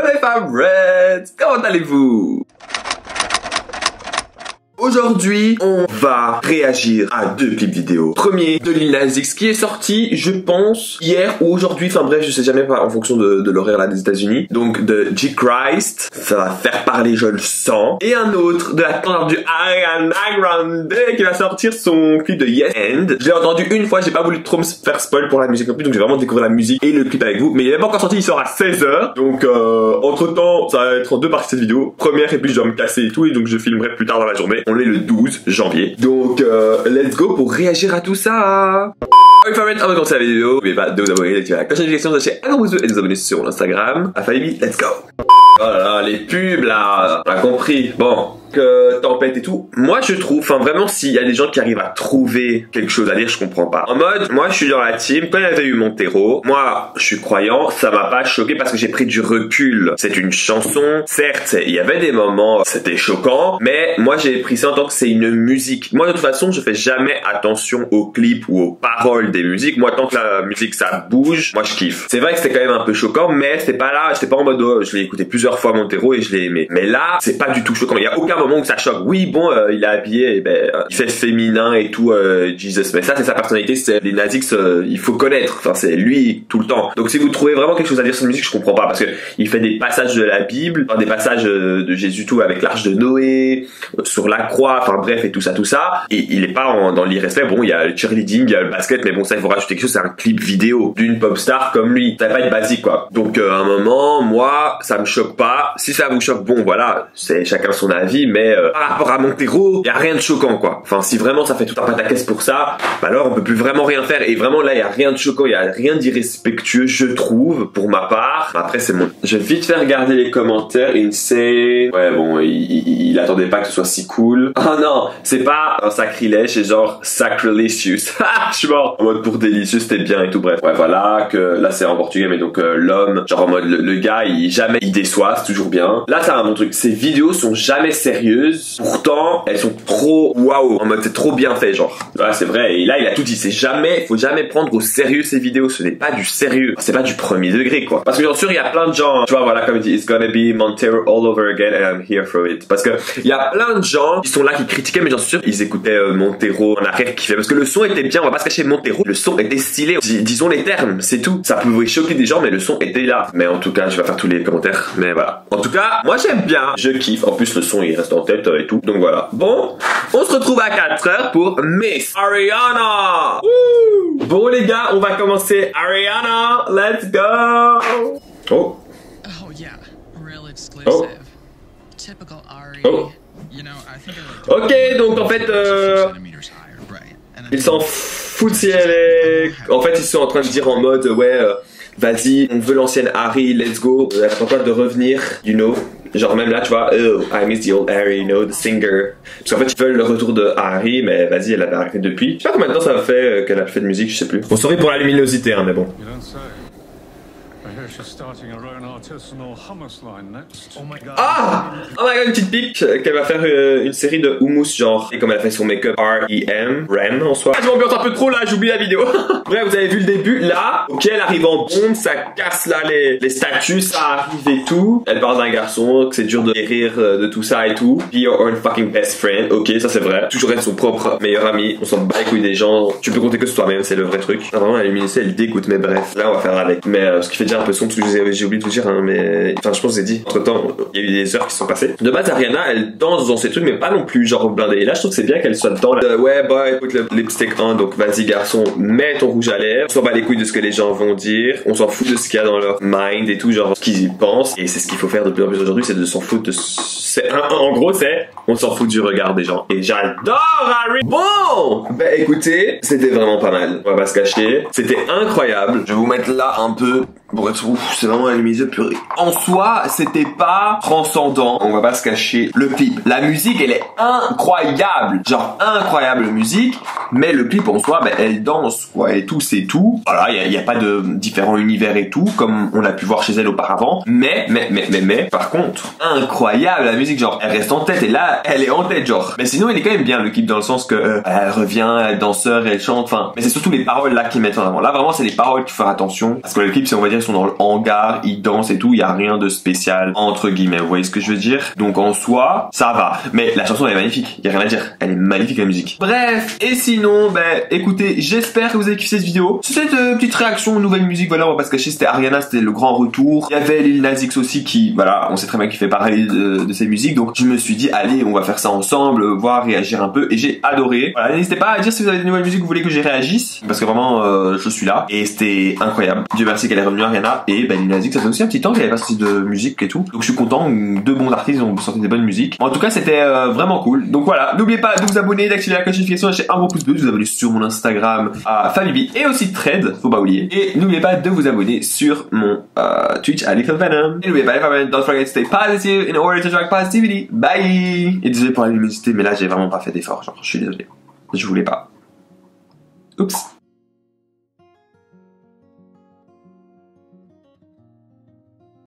de mes favorites. Comment allez-vous? Aujourd'hui, on va réagir à deux clips vidéo. Premier de Lil Nas X qui est sorti, je pense, hier ou aujourd'hui. Enfin bref, je sais jamais pas en fonction de l'horaire là des États-Unis. Donc de G Christ, ça va faire parler, je le sens. Et un autre de la tendance du Ariana Grande qui va sortir son clip de Yes And. Je l'ai entendu une fois, j'ai pas voulu trop me faire spoil pour la musique non plus, donc j'ai vraiment découvert la musique et le clip avec vous. Mais il est pas encore sorti, il sort à 16h. Donc entre temps, ça va être en deux parties cette vidéo. Première et puis je dois me casser et tout, et donc je filmerai plus tard dans la journée. On est le 12 janvier. Donc, let's go pour réagir à tout ça. If you avant de commencer la vidéo, n'oubliez pas de vous abonner, d'activer la cloche de notification, de lâcher un gros pouce bleu et de vous abonner sur l'Instagram. Affaibli, let's go. Oh là là, les pubs là, on a compris. Bon, que tempête et tout. Moi je trouve, enfin vraiment, s'il y a des gens qui arrivent à trouver quelque chose à dire, je comprends pas. En mode, moi je suis dans la team, quand il y avait eu Montero, moi je suis croyant, ça m'a pas choqué parce que j'ai pris du recul. C'est une chanson, certes, il y avait des moments, c'était choquant, mais moi j'ai pris ça en tant que c'est une musique. Moi de toute façon, je fais jamais attention aux clips ou aux paroles des musiques. Moi tant que la musique ça bouge, moi je kiffe. C'est vrai que c'était quand même un peu choquant, mais c'était pas là, j'étais pas en mode, oh, je l'ai écouté plusieurs fois Montero et je l'ai aimé. Mais là, c'est pas du tout choquant. Il y a aucun moment où ça choque. Oui, bon, il est habillé, et il fait féminin et tout, Jesus. Mais ça, c'est sa personnalité, c'est les Nas X, il faut connaître. Enfin, c'est lui tout le temps. Donc, si vous trouvez vraiment quelque chose à dire sur la musique, je comprends pas parce que il fait des passages de la Bible, enfin, des passages de Jésus tout avec l'arche de Noé, sur la croix, enfin bref et tout ça. Et il est pas dans l'irrespect. Bon, il y a le cheerleading, il y a le basket, mais bon, ça, il faut rajouter quelque chose. C'est un clip vidéo d'une pop star comme lui. Ça va pas être basique, quoi. Donc, à un moment, moi, ça me choque pas. Si ça vous choque, bon, voilà, c'est chacun son avis, mais par rapport à Montero, y a rien de choquant, quoi. Enfin, si vraiment ça fait tout un pataquès pour ça, bah alors on peut plus vraiment rien faire. Et vraiment là, y a rien de choquant, y a rien d'irrespectueux, je trouve, pour ma part. Après, c'est mon. Je vais vite faire regarder les commentaires. Insane. Ouais, bon, il attendait pas que ce soit si cool. Oh non, c'est pas un sacrilège, c'est genre sacrilicious. Je suis mort. En mode pour délicieux, c'était bien et tout. Bref, ouais, voilà que là c'est en portugais, mais donc l'homme, genre en mode le gars, il déçoit, c'est toujours bien. Là, ça a un bon truc. Ces vidéos sont jamais sérieuses. Pourtant, elles sont trop waouh. En mode, c'est trop bien fait, genre. Ouais, c'est vrai. Et là, il a tout dit. Faut jamais prendre au sérieux ces vidéos. Ce n'est pas du sérieux. C'est pas du premier degré, quoi. Parce que bien sûr, il y a plein de gens, tu vois, voilà, comme il dit, it's gonna be Montero all over again and I'm here for it. Parce que il y a plein de gens qui sont là, qui critiquaient, mais j'en suis sûr, ils écoutaient Montero en arrière, qui fait. Parce que le son était bien, on va pas se cacher, Montero, le son était stylé. Disons les termes, c'est tout. Ça pouvait choquer des gens, mais le son était là. Mais en tout cas, je vais faire tous les commentaires. Mais voilà. En tout cas, moi j'aime bien. Je kiffe. En plus, le son, il reste en tête et tout. Donc voilà. Bon, on se retrouve à 4h pour Miss Ariana. Woo! Bon les gars, on va commencer. Ariana, let's go. Oh. Oh yeah, real exclusive. Oh. Typical Ari. Oh. You know, I think I like Ok, donc en fait, ils s'en foutent si elle est. En fait, ils sont en train de dire en mode ouais, vas-y, on veut l'ancienne Harry, let's go. Elle attend pas de revenir, you know. Genre même là, tu vois, oh, I miss the old Harry, you know, the singer. Parce qu'en fait, ils veulent le retour de Harry, mais vas-y, elle avait arrêté depuis. Je sais pas combien de temps ça fait qu'elle a fait de musique, je sais plus. Bon, sorry pour la luminosité, hein, mais bon. Ah! Oh my god, une petite pique qu'elle va faire une série de hummus genre. Et comme elle a fait son make-up R.E.M. Rem en soi. Ah, je m'ambiance un peu trop là, j'oublie la vidéo. Bref, vous avez vu le début là. Ok, elle arrive en bombe, ça casse là les statues, ça arrive et tout. Elle parle d'un garçon, que c'est dur de guérir de tout ça et tout. Be your own fucking best friend. Ok, ça c'est vrai. Toujours être son propre meilleur ami. On s'en bat les couilles des gens. Tu peux compter que sur toi-même, c'est le vrai truc. Ah, vraiment, la luminosité, elle dégoûte, mais bref. Là, on va faire avec. Mais ce qui fait déjà un peu son, parce que j'ai oublié de vous dire, hein, mais. Enfin, je pense que j'ai dit. Entre temps, il y a eu des heures qui sont passées. De base, Ariana, elle danse dans ces trucs, mais pas non plus genre blindée. Et là, je trouve que c'est bien qu'elle soit dedans. Ouais, bah, écoute le lipstick 1, donc vas-y, garçon, mets ton rouge à lèvres. On s'en bat les couilles de ce que les gens vont dire. On s'en fout de ce qu'il y a dans leur mind et tout, genre ce qu'ils y pensent. Et c'est ce qu'il faut faire de plus en plus aujourd'hui, c'est de s'en foutre de. En gros, c'est on s'en fout du regard des gens. Et j'adore Harry. Bon, bah écoutez, c'était vraiment pas mal. On va pas se cacher. C'était incroyable. Je vais vous mettre là un peu. Pour être ouf, c'est vraiment la luminosité purée. En soi, c'était pas transcendant. On va pas se cacher. Le clip, la musique, elle est incroyable. Genre incroyable musique. Mais le clip en soi, bah, elle danse quoi et tout, c'est tout. Voilà, il y a pas de différents univers et tout, comme on a pu voir chez elle auparavant. Mais, par contre, incroyable la musique. Genre, elle reste en tête et là, elle est en tête genre. Mais sinon, il est quand même bien le clip dans le sens que elle revient, elle danseur, elle chante. Enfin, mais c'est surtout les paroles là qui mettent en avant. Là, vraiment, c'est les paroles qu'il faut faire attention parce que le clip, c'est on va dire ils sont dans le hangar, ils dansent et tout, il y a rien de spécial entre guillemets, vous voyez ce que je veux dire? Donc en soi, ça va. Mais la chanson elle est magnifique, il y a rien à dire. Elle est magnifique la musique. Bref, et sinon, écoutez, j'espère que vous avez kiffé cette vidéo. Sur cette petite réaction aux nouvelles musiques, voilà, on va pas se cacher, c'était Ariana, c'était le grand retour. Il y avait Lil Nas X aussi qui, voilà, on sait très bien qu'il fait pareil de ses musiques, donc je me suis dit, allez, on va faire ça ensemble, voir, réagir un peu, et j'ai adoré. Voilà, n'hésitez pas à dire si vous avez des nouvelles musiques que vous voulez que j'y réagisse, parce que vraiment, je suis là, et c'était incroyable. Dieu merci qu'elle est revenue, Ariana, et Lil Nas X, ça fait aussi un petit temps qu'elle avait pas sorti de musique et tout, donc je suis content, deux bons artistes ont sorti des bonnes musiques. En tout cas, c'était vraiment cool. Donc voilà, n'oubliez pas de vous abonner, d'activer la cloche de notification, lâcher un gros pouce bleu, de vous abonner sur mon Instagram à Fabibi et aussi Thread, faut pas oublier. Et n'oubliez pas de vous abonner sur mon Twitch à Little Venom. Et n'oubliez pas, don't forget to stay positive in order to attract positivity. Bye. Et désolé pour la luminosité, mais là j'ai vraiment pas fait d'effort, genre je suis désolé. Je voulais pas. Oups.